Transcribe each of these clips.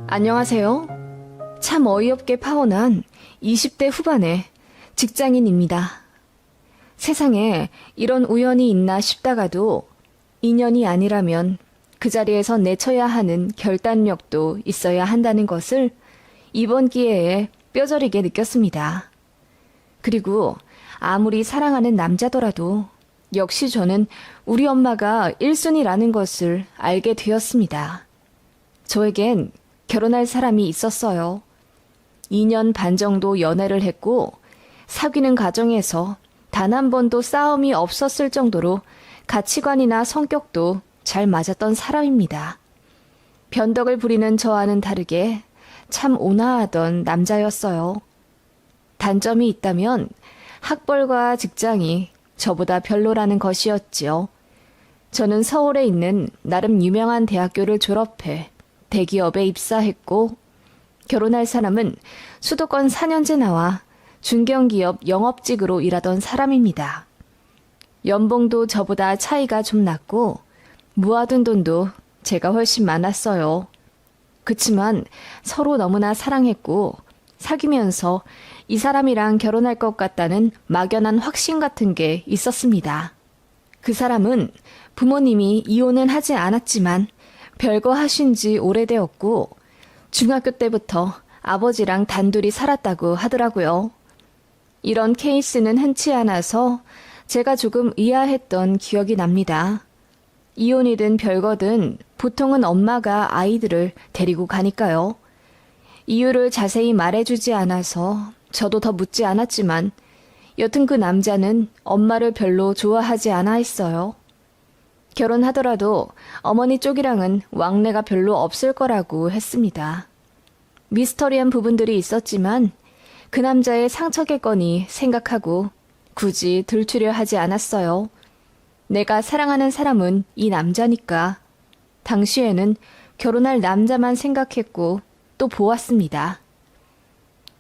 안녕하세요. 참 어이없게 파혼한 20대 후반의 직장인입니다. 세상에 이런 우연이 있나 싶다가도 인연이 아니라면 그 자리에서 내쳐야 하는 결단력도 있어야 한다는 것을 이번 기회에 뼈저리게 느꼈습니다. 그리고 아무리 사랑하는 남자더라도 역시 저는 우리 엄마가 1순위라는 것을 알게 되었습니다. 저에겐 결혼할 사람이 있었어요. 2년 반 정도 연애를 했고 사귀는 과정에서 단 한 번도 싸움이 없었을 정도로 가치관이나 성격도 잘 맞았던 사람입니다. 변덕을 부리는 저와는 다르게 참 온화하던 남자였어요. 단점이 있다면 학벌과 직장이 저보다 별로라는 것이었지요. 저는 서울에 있는 나름 유명한 대학교를 졸업해 대기업에 입사했고 결혼할 사람은 수도권 4년제 나와 중견기업 영업직으로 일하던 사람입니다. 연봉도 저보다 차이가 좀 났고 모아둔 돈도 제가 훨씬 많았어요. 그치만 서로 너무나 사랑했고 사귀면서 이 사람이랑 결혼할 것 같다는 막연한 확신 같은 게 있었습니다. 그 사람은 부모님이 이혼은 하지 않았지만 별거 하신 지 오래되었고 중학교 때부터 아버지랑 단둘이 살았다고 하더라고요. 이런 케이스는 흔치 않아서 제가 조금 의아했던 기억이 납니다. 이혼이든 별거든 보통은 엄마가 아이들을 데리고 가니까요. 이유를 자세히 말해주지 않아서 저도 더 묻지 않았지만 여튼 그 남자는 엄마를 별로 좋아하지 않아 했어요. 결혼하더라도 어머니 쪽이랑은 왕래가 별로 없을 거라고 했습니다. 미스터리한 부분들이 있었지만 그 남자의 상처겠거니 생각하고 굳이 들추려 하지 않았어요. 내가 사랑하는 사람은 이 남자니까. 당시에는 결혼할 남자만 생각했고 또 보았습니다.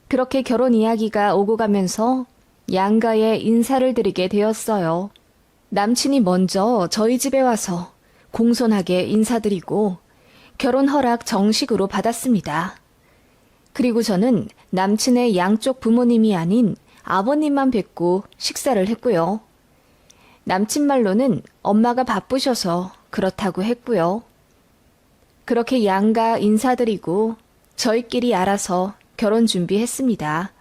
그렇게 결혼 이야기가 오고 가면서 양가에 인사를 드리게 되었어요. 남친이 먼저 저희 집에 와서 공손하게 인사드리고 결혼 허락 정식으로 받았습니다. 그리고 저는 남친의 양쪽 부모님이 아닌 아버님만 뵙고 식사를 했고요. 남친 말로는 엄마가 바쁘셔서 그렇다고 했고요. 그렇게 양가 인사드리고 저희끼리 알아서 결혼 준비했습니다.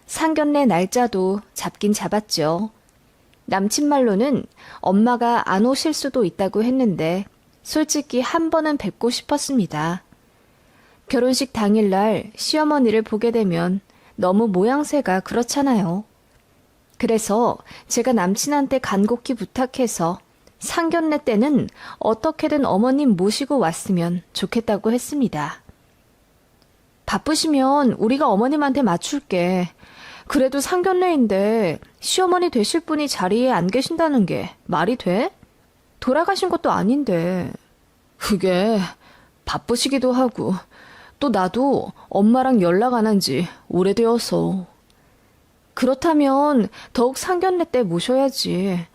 상견례 날짜도 잡긴 잡았죠. 남친 말로는 엄마가 안 오실 수도 있다고 했는데 솔직히 한 번은 뵙고 싶었습니다. 결혼식 당일날 시어머니를 보게 되면 너무 모양새가 그렇잖아요. 그래서 제가 남친한테 간곡히 부탁해서 상견례 때는 어떻게든 어머님 모시고 왔으면 좋겠다고 했습니다. 바쁘시면 우리가 어머님한테 맞출게. 그래도 상견례인데 시어머니 되실 분이 자리에 안 계신다는 게 말이 돼? 돌아가신 것도 아닌데. 그게 바쁘시기도 하고 또 나도 엄마랑 연락 안 한 지 오래되어서. 그렇다면 더욱 상견례 때 모셔야지.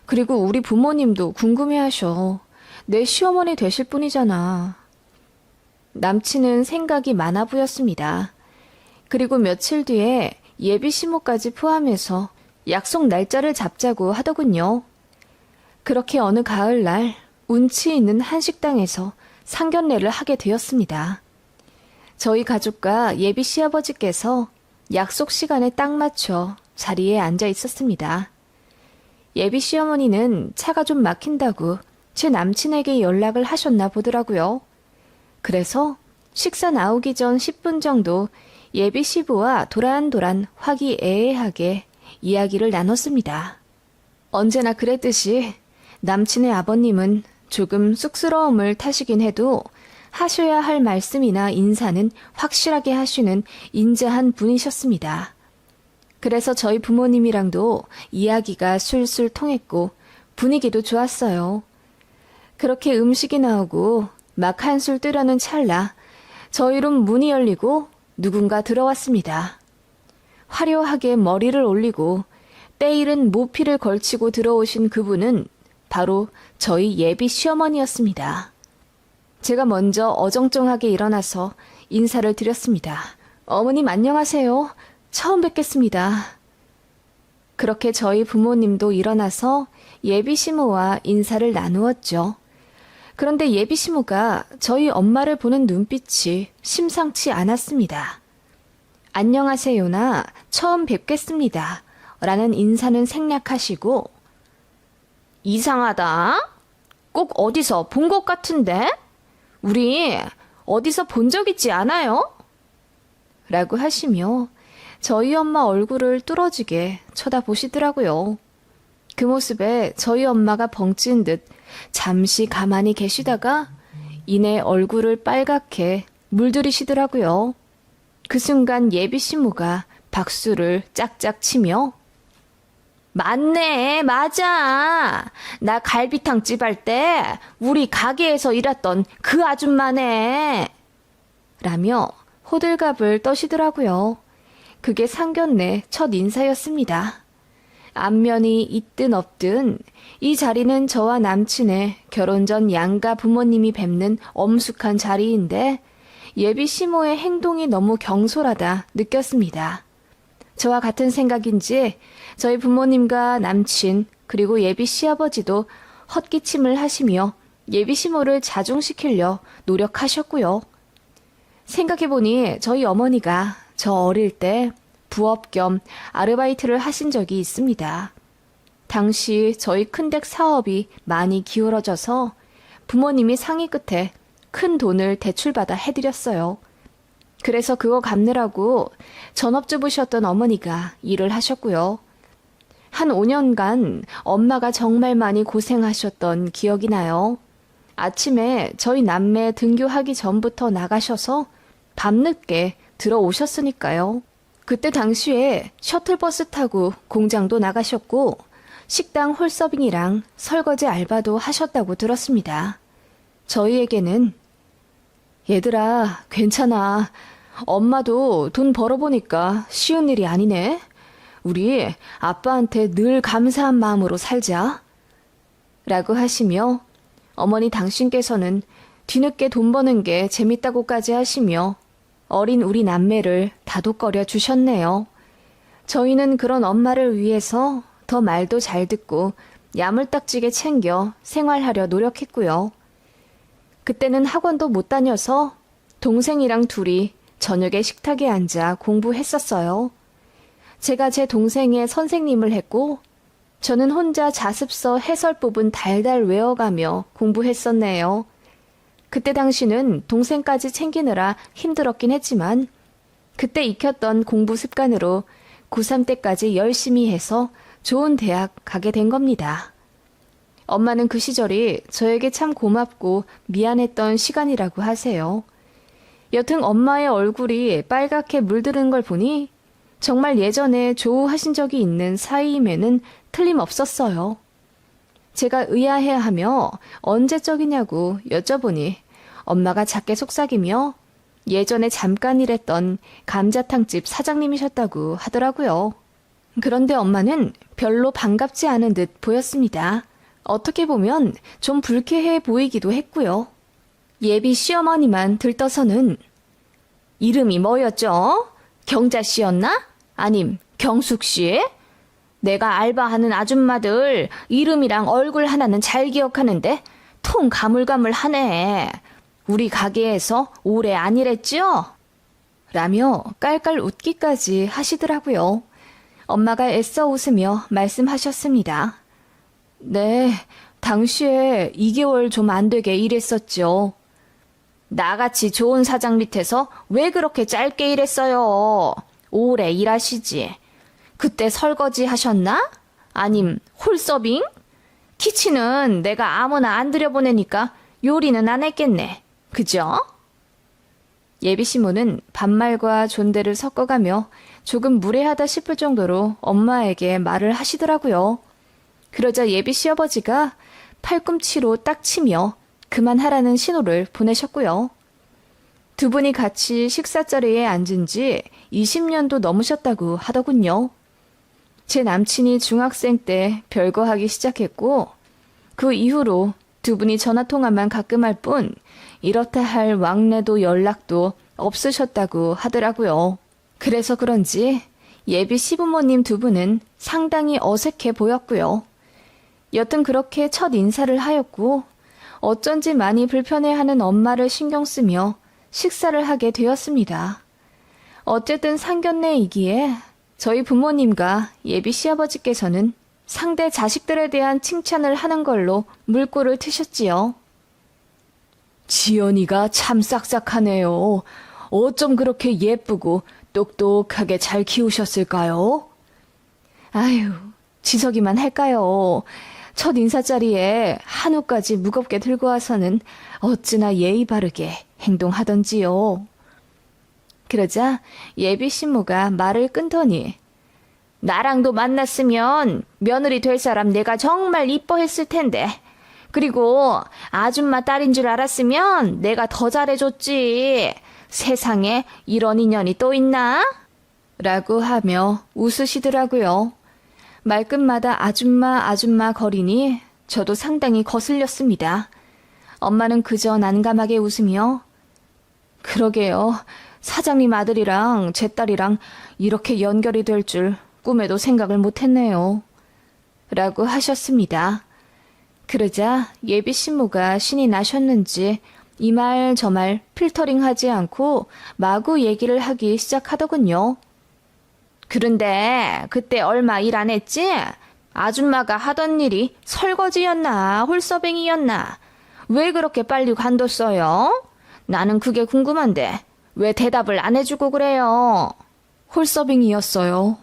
그리고 우리 부모님도 궁금해하셔. 내 시어머니 되실 분이잖아. 남친은 생각이 많아 보였습니다. 그리고 며칠 뒤에 예비 시모까지 포함해서 약속 날짜를 잡자고 하더군요. 그렇게 어느 가을날 운치 있는 한식당에서 상견례를 하게 되었습니다. 저희 가족과 예비 시아버지께서 약속 시간에 딱 맞춰 자리에 앉아 있었습니다. 예비 시어머니는 차가 좀 막힌다고 제 남친에게 연락을 하셨나 보더라고요. 그래서 식사 나오기 전 10분 정도 예비 시부와 도란도란 화기애애하게 이야기를 나눴습니다. 언제나 그랬듯이 남친의 아버님은 조금 쑥스러움을 타시긴 해도 하셔야 할 말씀이나 인사는 확실하게 하시는 인자한 분이셨습니다. 그래서 저희 부모님이랑도 이야기가 술술 통했고 분위기도 좋았어요. 그렇게 음식이 나오고 막 한술 뜨려는 찰나 저희 룸 문이 열리고 누군가 들어왔습니다. 화려하게 머리를 올리고 때이른 모피를 걸치고 들어오신 그분은 바로 저희 예비 시어머니였습니다. 제가 먼저 어정쩡하게 일어나서 인사를 드렸습니다. 어머님 안녕하세요. 처음 뵙겠습니다. 그렇게 저희 부모님도 일어나서 예비 시모와 인사를 나누었죠. 그런데 예비 시모가 저희 엄마를 보는 눈빛이 심상치 않았습니다. 안녕하세요나 처음 뵙겠습니다. 라는 인사는 생략하시고 이상하다. 꼭 어디서 본 것 같은데? 우리 어디서 본 적 있지 않아요? 라고 하시며 저희 엄마 얼굴을 뚫어지게 쳐다보시더라고요. 그 모습에 저희 엄마가 벙찐 듯 잠시 가만히 계시다가 이내 얼굴을 빨갛게 물들이시더라고요. 그 순간 예비 시모가 박수를 짝짝 치며 맞네, 맞아. 나 갈비탕집 할 때 우리 가게에서 일했던 그 아줌마네. 라며 호들갑을 떠시더라고요. 그게 상견례 첫 인사였습니다. 안면이 있든 없든 이 자리는 저와 남친의 결혼 전 양가 부모님이 뵙는 엄숙한 자리인데 예비 시모의 행동이 너무 경솔하다 느꼈습니다. 저와 같은 생각인지 저희 부모님과 남친 그리고 예비 시아버지도 헛기침을 하시며 예비 시모를 자중시키려 노력하셨고요. 생각해보니 저희 어머니가 저 어릴 때 부업 겸 아르바이트를 하신 적이 있습니다. 당시 저희 큰댁 사업이 많이 기울어져서 부모님이 상의 끝에 큰 돈을 대출받아 해드렸어요. 그래서 그거 갚느라고 전업주부셨던 어머니가 일을 하셨고요. 한 5년간 엄마가 정말 많이 고생하셨던 기억이 나요. 아침에 저희 남매 등교하기 전부터 나가셔서 밤늦게 들어오셨으니까요. 그때 당시에 셔틀버스 타고 공장도 나가셨고 식당 홀서빙이랑 설거지 알바도 하셨다고 들었습니다. 저희에게는 얘들아, 괜찮아. 엄마도 돈 벌어보니까 쉬운 일이 아니네. 우리 아빠한테 늘 감사한 마음으로 살자. 라고 하시며 어머니 당신께서는 뒤늦게 돈 버는 게 재밌다고까지 하시며 어린 우리 남매를 다독거려 주셨네요. 저희는 그런 엄마를 위해서 더 말도 잘 듣고 야물딱지게 챙겨 생활하려 노력했고요. 그때는 학원도 못 다녀서 동생이랑 둘이 저녁에 식탁에 앉아 공부했었어요. 제가 제 동생의 선생님을 했고 저는 혼자 자습서 해설 부분 달달 외워가며 공부했었네요. 그때 당시는 동생까지 챙기느라 힘들었긴 했지만 그때 익혔던 공부 습관으로 고3 때까지 열심히 해서 좋은 대학 가게 된 겁니다. 엄마는 그 시절이 저에게 참 고맙고 미안했던 시간이라고 하세요. 여튼 엄마의 얼굴이 빨갛게 물드는 걸 보니 정말 예전에 조우하신 적이 있는 사이임에는 틀림없었어요. 제가 의아해하며 언제적이냐고 여쭤보니 엄마가 작게 속삭이며 예전에 잠깐 일했던 감자탕집 사장님이셨다고 하더라고요. 그런데 엄마는 별로 반갑지 않은 듯 보였습니다. 어떻게 보면 좀 불쾌해 보이기도 했고요. 예비 시어머니만 들떠서는 이름이 뭐였죠? 경자씨였나? 아님 경숙씨? 내가 알바하는 아줌마들 이름이랑 얼굴 하나는 잘 기억하는데 통 가물가물하네. 우리 가게에서 오래 안 일했죠? 라며 깔깔 웃기까지 하시더라고요. 엄마가 애써 웃으며 말씀하셨습니다. 네, 당시에 2개월 좀 안 되게 일했었죠. 나같이 좋은 사장 밑에서 왜 그렇게 짧게 일했어요? 오래 일하시지. 그때 설거지 하셨나? 아님 홀서빙? 키친은 내가 아무나 안 들여보내니까 요리는 안 했겠네. 그죠? 예비 시모는 반말과 존대를 섞어가며 조금 무례하다 싶을 정도로 엄마에게 말을 하시더라고요. 그러자 예비 시아버지가 팔꿈치로 딱 치며 그만하라는 신호를 보내셨고요. 두 분이 같이 식사자리에 앉은 지 20년도 넘으셨다고 하더군요. 제 남친이 중학생 때 별거하기 시작했고 그 이후로 두 분이 전화통화만 가끔 할 뿐 이렇다 할 왕래도 연락도 없으셨다고 하더라고요. 그래서 그런지 예비 시부모님 두 분은 상당히 어색해 보였고요. 여튼 그렇게 첫 인사를 하였고 어쩐지 많이 불편해하는 엄마를 신경 쓰며 식사를 하게 되었습니다. 어쨌든 상견례이기에 저희 부모님과 예비 시아버지께서는 상대 자식들에 대한 칭찬을 하는 걸로 물꼬를 트셨지요. 지연이가 참 싹싹하네요. 어쩜 그렇게 예쁘고 똑똑하게 잘 키우셨을까요? 아유, 지석이만 할까요? 첫 인사 자리에 한우까지 무겁게 들고 와서는 어찌나 예의 바르게 행동하던지요. 그러자 예비 신부가 말을 끊더니 나랑도 만났으면 며느리 될 사람 내가 정말 이뻐했을 텐데. 그리고 아줌마 딸인 줄 알았으면 내가 더 잘해줬지. 세상에 이런 인연이 또 있나? 라고 하며 웃으시더라고요. 말끝마다 아줌마 거리니 저도 상당히 거슬렸습니다. 엄마는 그저 난감하게 웃으며 그러게요. 사장님 아들이랑 제 딸이랑 이렇게 연결이 될 줄 꿈에도 생각을 못했네요. 라고 하셨습니다. 그러자 예비 신부가 신이 나셨는지 이 말 저 말 필터링하지 않고 마구 얘기를 하기 시작하더군요. 그런데 그때 얼마 일 안 했지? 아줌마가 하던 일이 설거지였나 홀서빙이었나? 왜 그렇게 빨리 관뒀어요? 나는 그게 궁금한데 왜 대답을 안 해주고 그래요? 홀서빙이었어요.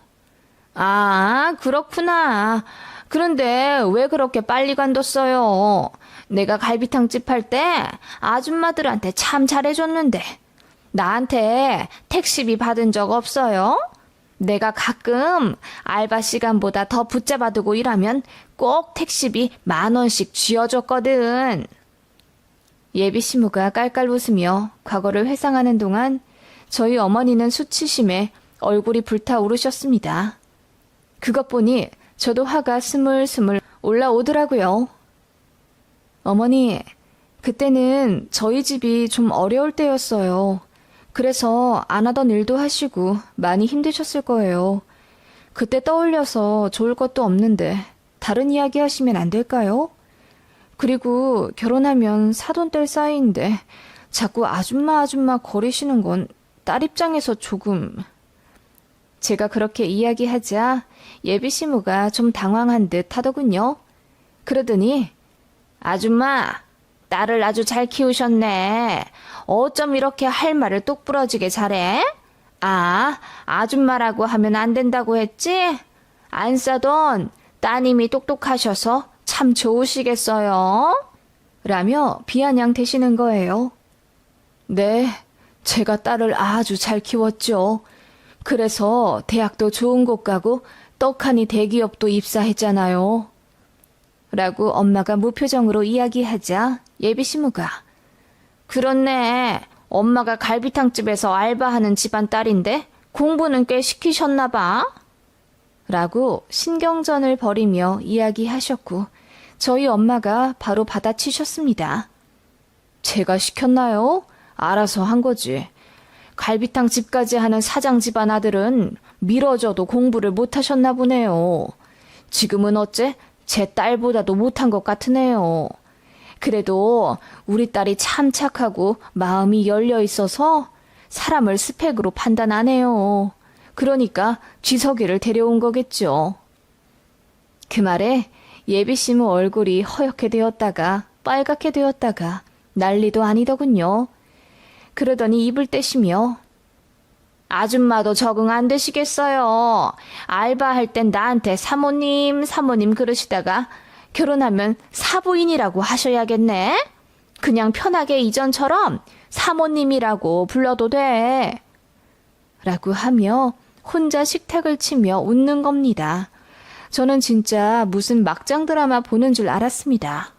아, 그렇구나. 그런데 왜 그렇게 빨리 관뒀어요? 내가 갈비탕집 할 때 아줌마들한테 참 잘해줬는데 나한테 택시비 받은 적 없어요? 내가 가끔 알바 시간보다 더 붙잡아두고 일하면 꼭 택시비 10,000원씩 쥐어줬거든. 예비 시무가 깔깔 웃으며 과거를 회상하는 동안 저희 어머니는 수치심에 얼굴이 불타오르셨습니다. 그것 보니 저도 화가 스물스물 올라오더라고요. 어머니, 그때는 저희 집이 좀 어려울 때였어요. 그래서 안 하던 일도 하시고 많이 힘드셨을 거예요. 그때 떠올려서 좋을 것도 없는데 다른 이야기 하시면 안 될까요? 그리고 결혼하면 사돈 뗄 사이인데 자꾸 아줌마 거리시는 건 딸 입장에서 조금... 제가 그렇게 이야기하자 예비 시무가 좀 당황한 듯 하더군요. 그러더니 아줌마, 딸을 아주 잘 키우셨네. 어쩜 이렇게 할 말을 똑부러지게 잘해? 아, 아줌마라고 하면 안 된다고 했지? 안 싸던 따님이 똑똑하셔서 참 좋으시겠어요? 라며 비아냥 대시는 거예요. 네, 제가 딸을 아주 잘 키웠죠. 그래서 대학도 좋은 곳 가고 떡하니 대기업도 입사했잖아요. 라고 엄마가 무표정으로 이야기하자 예비 시무가 그렇네. 엄마가 갈비탕집에서 알바하는 집안 딸인데 공부는 꽤 시키셨나 봐. 라고 신경전을 벌이며 이야기하셨고 저희 엄마가 바로 받아치셨습니다. 제가 시켰나요? 알아서 한 거지. 갈비탕 집까지 하는 사장 집안 아들은 미뤄져도 공부를 못하셨나 보네요. 지금은 어째 제 딸보다도 못한 것 같으네요. 그래도 우리 딸이 참 착하고 마음이 열려 있어서 사람을 스펙으로 판단 안 해요. 그러니까 쥐석이를 데려온 거겠죠. 그 말에 예비 시무 얼굴이 허옇게 되었다가 빨갛게 되었다가 난리도 아니더군요. 그러더니 입을 떼시며 아줌마도 적응 안 되시겠어요. 알바할 땐 나한테 사모님 그러시다가 결혼하면 사부인이라고 하셔야겠네. 그냥 편하게 이전처럼 사모님이라고 불러도 돼. 라고 하며 혼자 식탁을 치며 웃는 겁니다. 저는 진짜 무슨 막장 드라마 보는 줄 알았습니다.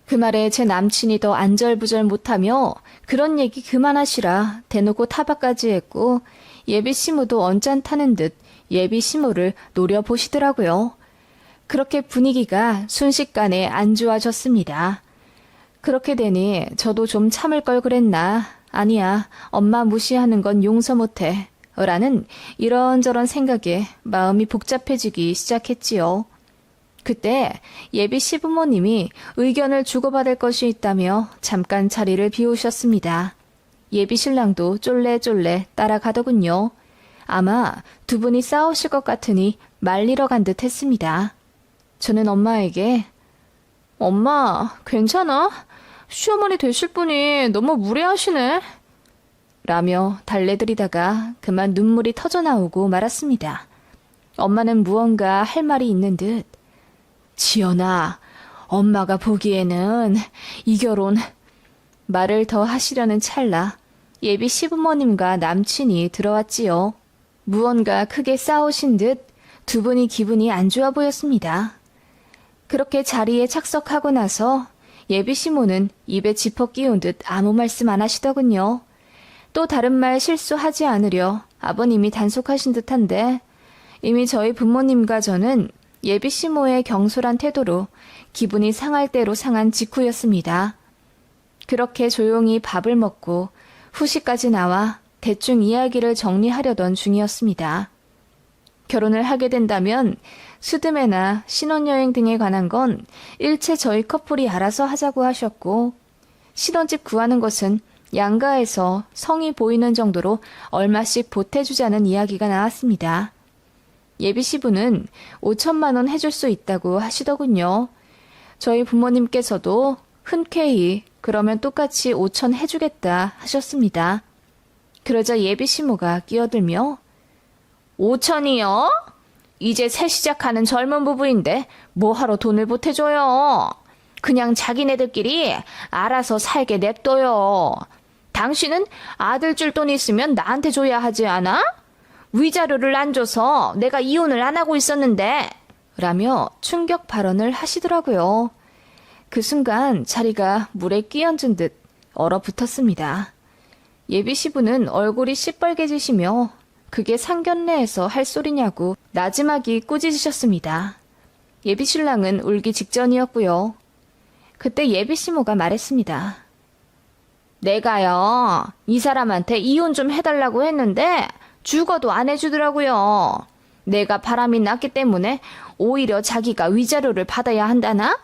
그 말에 제 남친이 더 안절부절 못하며 그런 얘기 그만하시라 대놓고 타박까지 했고 예비 시무도 언짢다는 듯 예비 시무를 노려보시더라고요. 그렇게 분위기가 순식간에 안 좋아졌습니다. 그렇게 되니 저도 좀 참을 걸 그랬나 아니야, 엄마 무시하는 건 용서 못해. 라는 이런저런 생각에 마음이 복잡해지기 시작했지요. 그때 예비 시부모님이 의견을 주고받을 것이 있다며 잠깐 자리를 비우셨습니다. 예비 신랑도 쫄래쫄래 따라가더군요. 아마 두 분이 싸우실 것 같으니 말리러 간 듯 했습니다. 저는 엄마에게 엄마, 괜찮아? 시어머니 되실 분이 너무 무례하시네. 라며 달래드리다가 그만 눈물이 터져나오고 말았습니다. 엄마는 무언가 할 말이 있는 듯 지연아, 엄마가 보기에는 이 결혼 말을 더 하시려는 찰나 예비 시부모님과 남친이 들어왔지요. 무언가 크게 싸우신 듯 두 분이 기분이 안 좋아 보였습니다. 그렇게 자리에 착석하고 나서 예비 시모는 입에 지퍼 끼운 듯 아무 말씀 안 하시더군요. 또 다른 말 실수하지 않으려 아버님이 단속하신 듯한데 이미 저희 부모님과 저는 예비 시모의 경솔한 태도로 기분이 상할 대로 상한 직후였습니다. 그렇게 조용히 밥을 먹고 후식까지 나와 대충 이야기를 정리하려던 중이었습니다. 결혼을 하게 된다면 수드메나 신혼여행 등에 관한 건 일체 저희 커플이 알아서 하자고 하셨고 신혼집 구하는 것은 양가에서 성의 보이는 정도로 얼마씩 보태주자는 이야기가 나왔습니다. 예비 시부는 5천만 원 해줄 수 있다고 하시더군요. 저희 부모님께서도 흔쾌히 그러면 똑같이 5천 해주겠다 하셨습니다. 그러자 예비 시모가 끼어들며 5천이요? 이제 새 시작하는 젊은 부부인데 뭐하러 돈을 보태줘요? 그냥 자기네들끼리 알아서 살게 냅둬요. 당신은 아들 줄 돈 있으면 나한테 줘야 하지 않아? 위자료를 안 줘서 내가 이혼을 안 하고 있었는데 라며 충격 발언을 하시더라고요. 그 순간 자리가 물에 끼얹은 듯 얼어붙었습니다. 예비 시부는 얼굴이 시뻘개지시며 그게 상견례에서 할 소리냐고 나지막이 꾸짖으셨습니다. 예비 신랑은 울기 직전이었고요. 그때 예비 시모가 말했습니다. 내가요, 이 사람한테 이혼 좀 해달라고 했는데 죽어도 안 해주더라고요. 내가 바람이 났기 때문에 오히려 자기가 위자료를 받아야 한다나?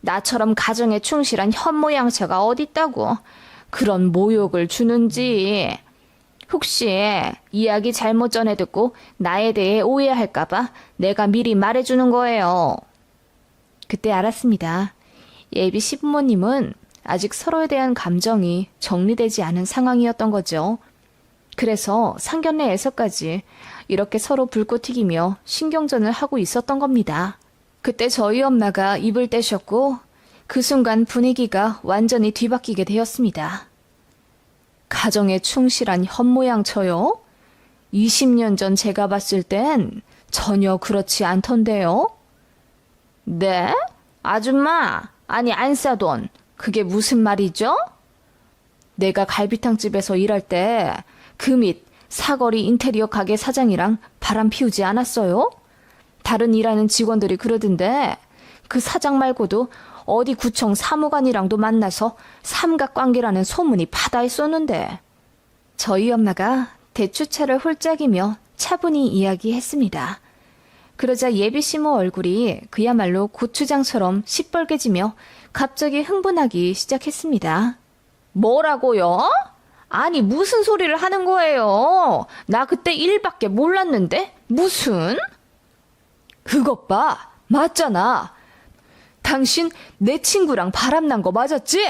나처럼 가정에 충실한 현모양처가 어딨다고 그런 모욕을 주는지. 혹시 이야기 잘못 전해 듣고 나에 대해 오해할까봐 내가 미리 말해주는 거예요. 그때 알았습니다. 예비 시부모님은 아직 서로에 대한 감정이 정리되지 않은 상황이었던 거죠. 그래서 상견례에서까지 이렇게 서로 불꽃 튀기며 신경전을 하고 있었던 겁니다. 그때 저희 엄마가 입을 떼셨고 그 순간 분위기가 완전히 뒤바뀌게 되었습니다. 가정에 충실한 현모양처요? 20년 전 제가 봤을 땐 전혀 그렇지 않던데요? 네? 아줌마, 아니 안싸돈, 그게 무슨 말이죠? 내가 갈비탕집에서 일할 때 그 밑 사거리 인테리어 가게 사장이랑 바람 피우지 않았어요? 다른 일하는 직원들이 그러던데 그 사장 말고도 어디 구청 사무관이랑도 만나서 삼각관계라는 소문이 바다했었는데. 저희 엄마가 대추차를 홀짝이며 차분히 이야기했습니다. 그러자 예비 시모 얼굴이 그야말로 고추장처럼 시뻘개지며 갑자기 흥분하기 시작했습니다. 뭐라고요? 아니 무슨 소리를 하는 거예요? 나 그때 일밖에 몰랐는데 무슨? 그것 봐, 맞잖아. 당신 내 친구랑 바람난 거 맞았지?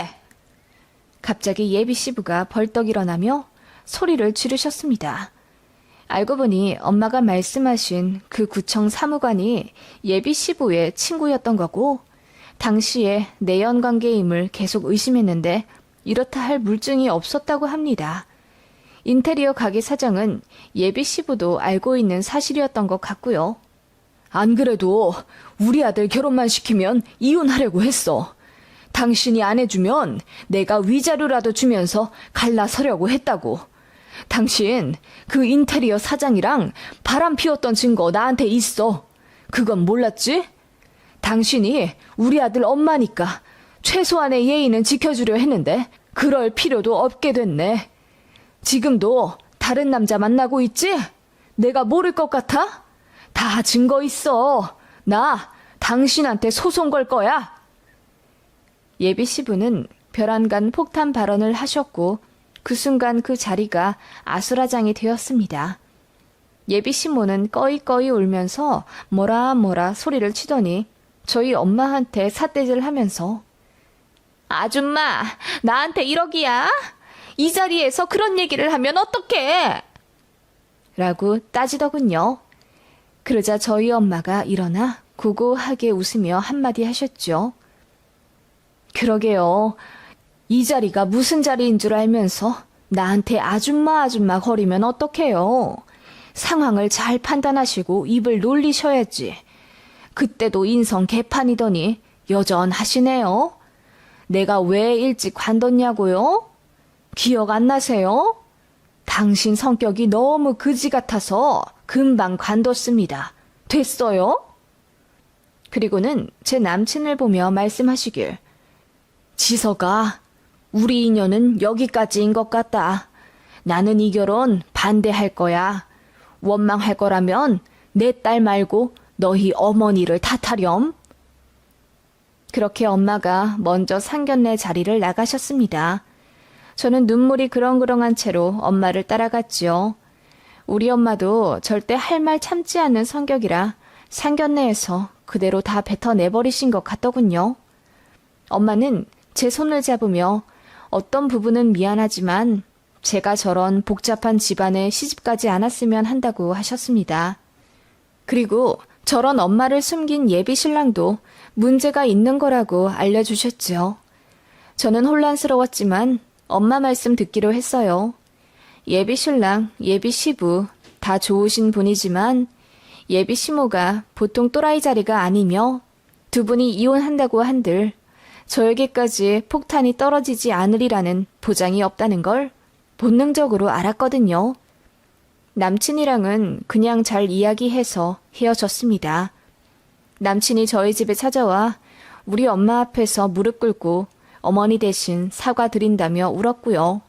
갑자기 예비 시부가 벌떡 일어나며 소리를 지르셨습니다. 알고 보니 엄마가 말씀하신 그 구청 사무관이 예비 시부의 친구였던 거고 당시에 내연 관계임을 계속 의심했는데 이렇다 할 물증이 없었다고 합니다. 인테리어 가게 사장은 예비 시부도 알고 있는 사실이었던 것 같고요. 안 그래도 우리 아들 결혼만 시키면 이혼하려고 했어. 당신이 안 해주면 내가 위자료라도 주면서 갈라서려고 했다고. 당신 그 인테리어 사장이랑 바람 피웠던 증거 나한테 있어. 그건 몰랐지? 당신이 우리 아들 엄마니까 최소한의 예의는 지켜주려 했는데 그럴 필요도 없게 됐네. 지금도 다른 남자 만나고 있지? 내가 모를 것 같아? 다 증거 있어. 나 당신한테 소송 걸 거야. 예비 시부는 벼랑간 폭탄 발언을 하셨고 그 순간 그 자리가 아수라장이 되었습니다. 예비 시모는 꺼이꺼이 울면서 뭐라 소리를 치더니 저희 엄마한테 삿대질하면서 아줌마, 나한테 1억이야? 이 자리에서 그런 얘기를 하면 어떡해? 라고 따지더군요. 그러자 저희 엄마가 일어나 고고하게 웃으며 한마디 하셨죠. 그러게요. 이 자리가 무슨 자리인 줄 알면서 나한테 아줌마 거리면 어떡해요. 상황을 잘 판단하시고 입을 놀리셔야지. 그때도 인성 개판이더니 여전하시네요. 내가 왜 일찍 관뒀냐고요? 기억 안 나세요? 당신 성격이 너무 그지 같아서 금방 관뒀습니다. 됐어요? 그리고는 제 남친을 보며 말씀하시길. 지서가, 우리 인연은 여기까지인 것 같다. 나는 이 결혼 반대할 거야. 원망할 거라면 내 딸 말고 너희 어머니를 탓하렴. 그렇게 엄마가 먼저 상견례 자리를 나가셨습니다. 저는 눈물이 그렁그렁한 채로 엄마를 따라갔지요. 우리 엄마도 절대 할 말 참지 않는 성격이라 상견례에서 그대로 다 뱉어내버리신 것 같더군요. 엄마는 제 손을 잡으며 어떤 부분은 미안하지만 제가 저런 복잡한 집안에 시집가지 않았으면 한다고 하셨습니다. 그리고 저런 엄마를 숨긴 예비 신랑도 문제가 있는 거라고 알려주셨죠. 저는 혼란스러웠지만 엄마 말씀 듣기로 했어요. 예비 신랑, 예비 시부 다 좋으신 분이지만 예비 시모가 보통 또라이 자리가 아니며 두 분이 이혼한다고 한들 저에게까지 폭탄이 떨어지지 않으리라는 보장이 없다는 걸 본능적으로 알았거든요. 남친이랑은 그냥 잘 이야기해서 헤어졌습니다. 남친이 저희 집에 찾아와 우리 엄마 앞에서 무릎 꿇고 어머니 대신 사과드린다며 울었고요.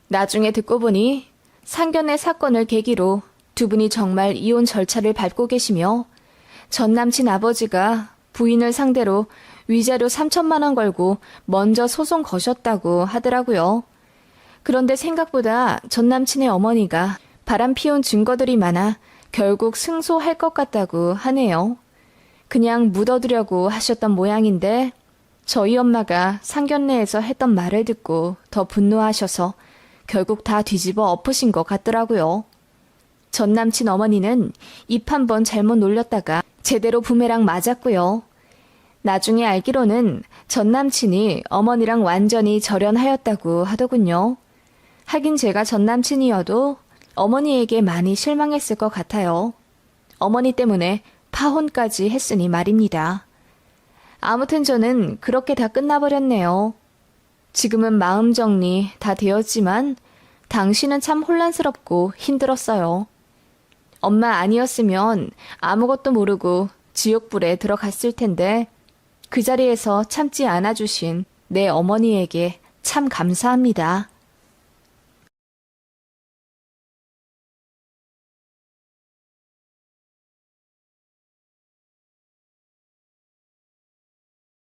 나중에 듣고 보니 상견례 사건을 계기로 두 분이 정말 이혼 절차를 밟고 계시며 전 남친 아버지가 부인을 상대로 위자료 3천만 원 걸고 먼저 소송 거셨다고 하더라고요. 그런데 생각보다 전 남친의 어머니가 바람 피운 증거들이 많아 결국 승소할 것 같다고 하네요. 그냥 묻어두려고 하셨던 모양인데 저희 엄마가 상견례에서 했던 말을 듣고 더 분노하셔서 결국 다 뒤집어 엎으신 것 같더라고요. 전 남친 어머니는 입 한 번 잘못 놀렸다가 제대로 부메랑 맞았고요. 나중에 알기로는 전 남친이 어머니랑 완전히 절연하였다고 하더군요. 하긴 제가 전 남친이어도 어머니에게 많이 실망했을 것 같아요. 어머니 때문에 파혼까지 했으니 말입니다. 아무튼 저는 그렇게 다 끝나버렸네요. 지금은 마음 정리 다 되었지만 당신은 참 혼란스럽고 힘들었어요. 엄마 아니었으면 아무것도 모르고 지옥불에 들어갔을 텐데 그 자리에서 참지 않아주신 내 어머니에게 참 감사합니다.